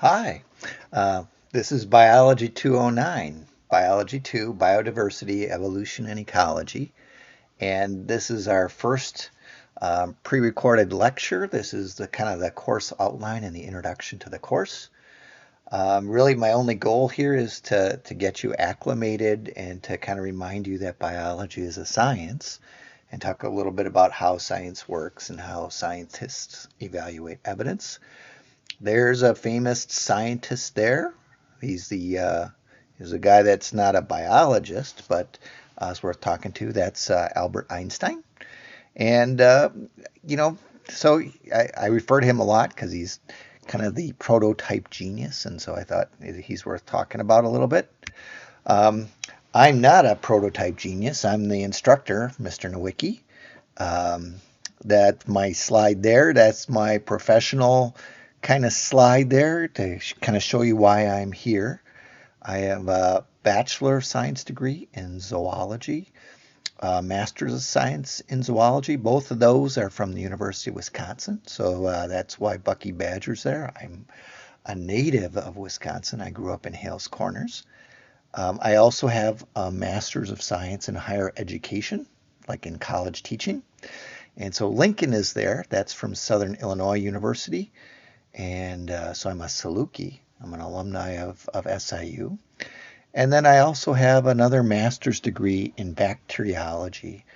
Hi, this is Biology 209, Biology 2, Biodiversity, Evolution, and Ecology. And this is our first pre-recorded lecture. This is the kind of the course outline and the introduction to the course. Really, my only goal here is to get you acclimated and to kind of remind you that biology is a science and talk a little bit about how science works and how scientists evaluate evidence. There's a famous scientist there. He's a guy that's not a biologist, but is worth talking to. That's Albert Einstein. And you know, so I refer to him a lot because he's kind of the prototype genius, and so I thought he's worth talking about a little bit. Um, I'm not a prototype genius. I'm the instructor, Mr. Nowicki. Um, that my slide there, that's my professional kind of slide there to kind of show you why I'm here. I have a Bachelor of Science degree in zoology, a Master's of Science in zoology. Both of those are from the University of Wisconsin, so that's why Bucky Badger's there. I'm a native of Wisconsin. I grew up in Hales Corners. I also have a Master's of Science in higher education, like in college teaching. And so Lincoln is there. That's from Southern Illinois University. And so I'm a Saluki. I'm an alumni of SIU. And then I also have another master's degree in bacteriology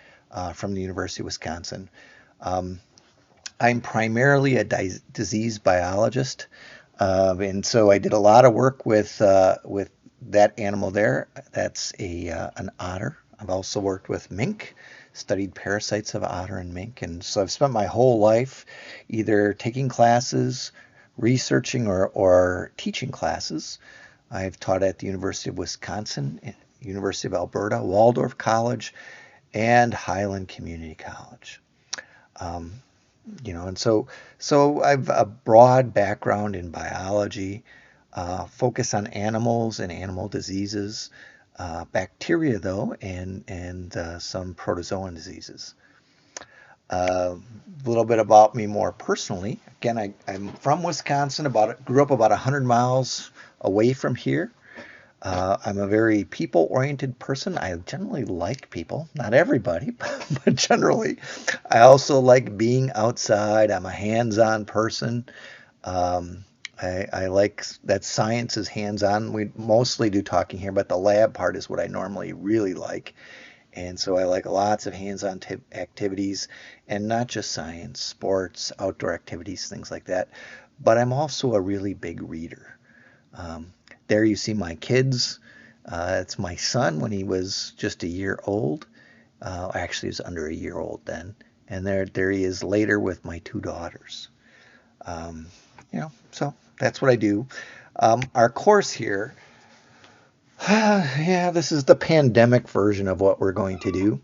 from the University of Wisconsin. Um, I'm primarily a disease biologist, and so I did a lot of work with that animal there. That's a an otter. I've also worked with mink, studied parasites of otter and mink, and so I've spent my whole life either taking classes, researching, or teaching classes. I've taught at the University of Wisconsin, University of Alberta, Waldorf College, and Highland Community College. Um, and so I've a broad background in biology, focus on animals and animal diseases, bacteria though, and some protozoan diseases. A little bit about me more personally. Again, I'm from Wisconsin. Grew up about 100 miles away from here. I'm a very people-oriented person. I generally like people, not everybody, but generally. I also like being outside. I'm a hands-on person. Um, I like that science is hands-on. We mostly do talking here, but the lab part is what I normally really like. And so I like lots of hands-on activities and not just science, sports, outdoor activities, things like that. But I'm also a really big reader. Um, there you see my kids. It's my son when he was just a year old. Actually, he was under a year old then. And there he is later with my two daughters. Um, so that's what I do. Our course here, yeah, this is the pandemic version of what we're going to do.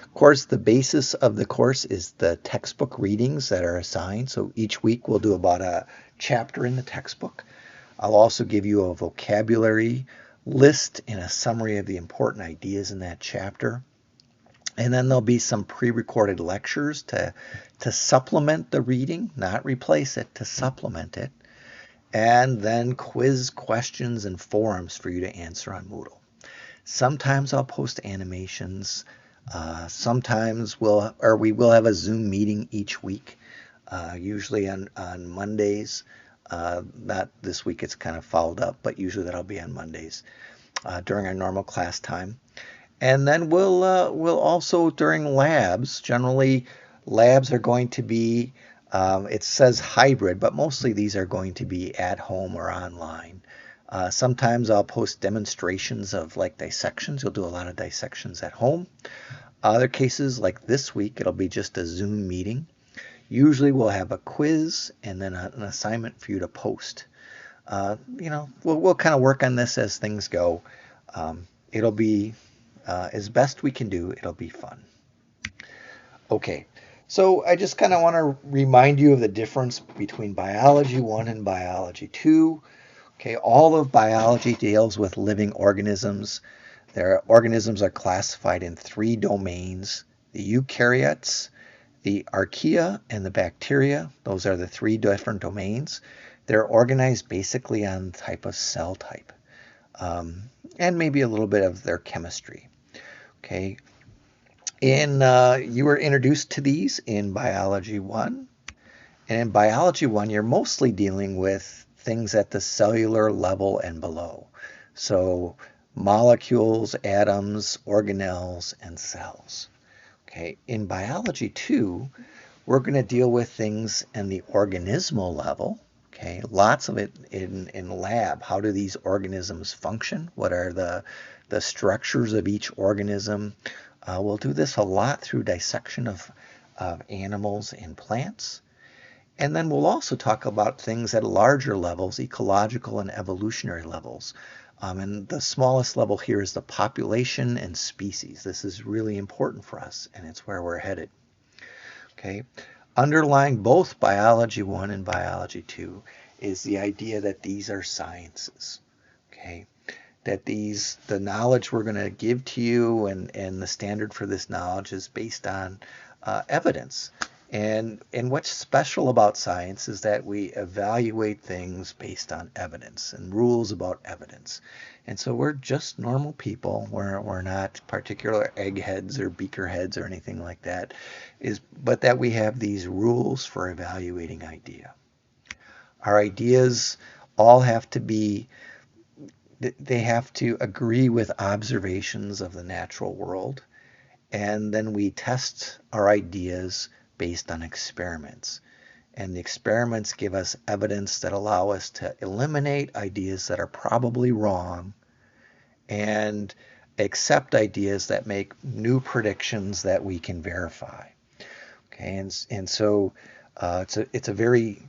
Of course, the basis of the course is the textbook readings that are assigned. So each week we'll do about a chapter in the textbook. I'll also give you a vocabulary list and a summary of the important ideas in that chapter. And then there'll be some pre-recorded lectures to supplement the reading, not replace it, to supplement it. And then quiz questions and forums for you to answer on Moodle. Sometimes I'll post animations. Sometimes we will have a Zoom meeting each week, usually on Mondays. Not this week, it's kind of fouled up, but usually that'll be on Mondays during our normal class time. And then we'll also during labs. Generally, labs are going to be it says hybrid, but mostly these are going to be at home or online. Sometimes I'll post demonstrations of like dissections. You'll do a lot of dissections at home. Other cases, like this week, it'll be just a Zoom meeting. Usually we'll have a quiz and then an assignment for you to post. We'll kind of work on this as things go. It'll be as best we can do. It'll be fun. Okay, so I just kind of want to remind you of the difference between Biology 1 and Biology 2. Okay, all of biology deals with living organisms. Their organisms are classified in three domains: the eukaryotes, The archaea and the bacteria, those are the three different domains. They're organized basically on type of cell type, and maybe a little bit of their chemistry. Okay, you were introduced to these in Biology 1. And in Biology 1, you're mostly dealing with things at the cellular level and below. So molecules, atoms, organelles, and cells. Okay, in Biology 2, we're going to deal with things in the organismal level. Okay, lots of it in lab. How do these organisms function? What are the structures of each organism? We'll do this a lot through dissection of animals and plants. And then we'll also talk about things at larger levels, ecological and evolutionary levels. And the smallest level here is the population and species. This is really important for us, and it's where we're headed. Okay. Underlying both Biology 1 and Biology 2 is the idea that these are sciences. Okay. That the knowledge we're going to give to you and the standard for this knowledge is based on evidence. And what's special about science is that we evaluate things based on evidence and rules about evidence. And so we're just normal people. We're not particular eggheads or beakerheads or anything like that. But that we have these rules for evaluating idea. Our ideas all have to be, they have to agree with observations of the natural world. And then we test our ideas based on experiments. And the experiments give us evidence that allow us to eliminate ideas that are probably wrong and accept ideas that make new predictions that we can verify. Okay, and so it's very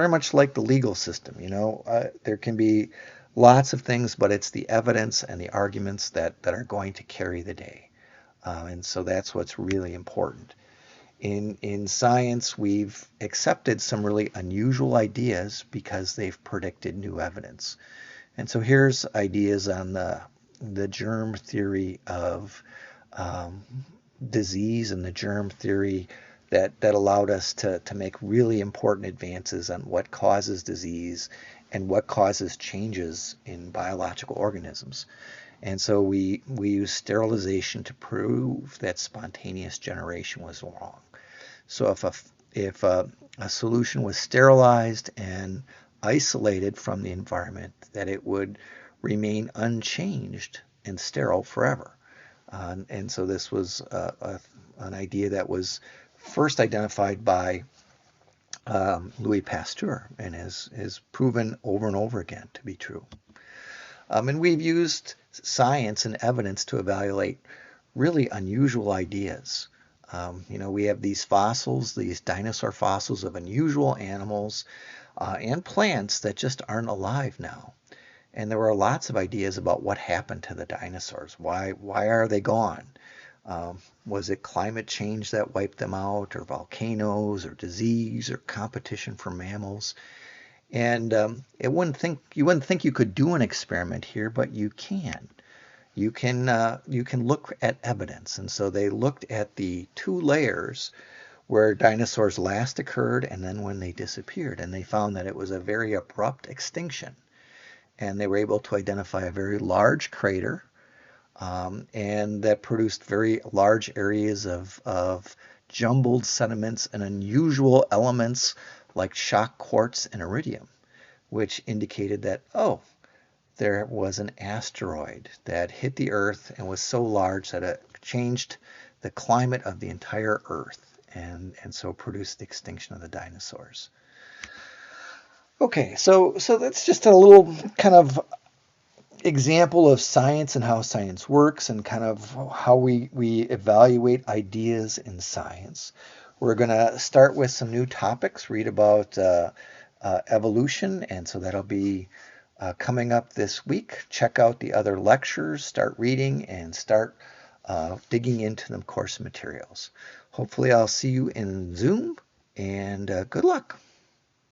much like the legal system. There can be lots of things, but it's the evidence and the arguments that are going to carry the day. And so that's what's really important. In science, we've accepted some really unusual ideas because they've predicted new evidence. And so here's ideas on the germ theory of disease and the germ theory that allowed us to make really important advances on what causes disease and what causes changes in biological organisms. And so we use sterilization to prove that spontaneous generation was wrong. So if a solution was sterilized and isolated from the environment, that it would remain unchanged and sterile forever. And so this was an idea that was first identified by Louis Pasteur and is proven over and over again to be true. And we've used science and evidence to evaluate really unusual ideas. We have these fossils, these dinosaur fossils of unusual animals and plants that just aren't alive now. And there were lots of ideas about what happened to the dinosaurs. Why are they gone? Was it climate change that wiped them out, or volcanoes, or disease, or competition for mammals? And you wouldn't think you could do an experiment here, but you can. You can look at evidence. And so they looked at the two layers where dinosaurs last occurred and then when they disappeared. And they found that it was a very abrupt extinction. And they were able to identify a very large crater and that produced very large areas of jumbled sediments and unusual elements like shock quartz and iridium, which indicated that, there was an asteroid that hit the Earth and was so large that it changed the climate of the entire Earth and so produced the extinction of the dinosaurs. Okay, so that's just a little kind of example of science and how science works and kind of how we evaluate ideas in science. We're going to start with some new topics, read about evolution, and so that'll be coming up this week. Check out the other lectures, start reading, and start digging into the course materials. Hopefully I'll see you in Zoom, and good luck.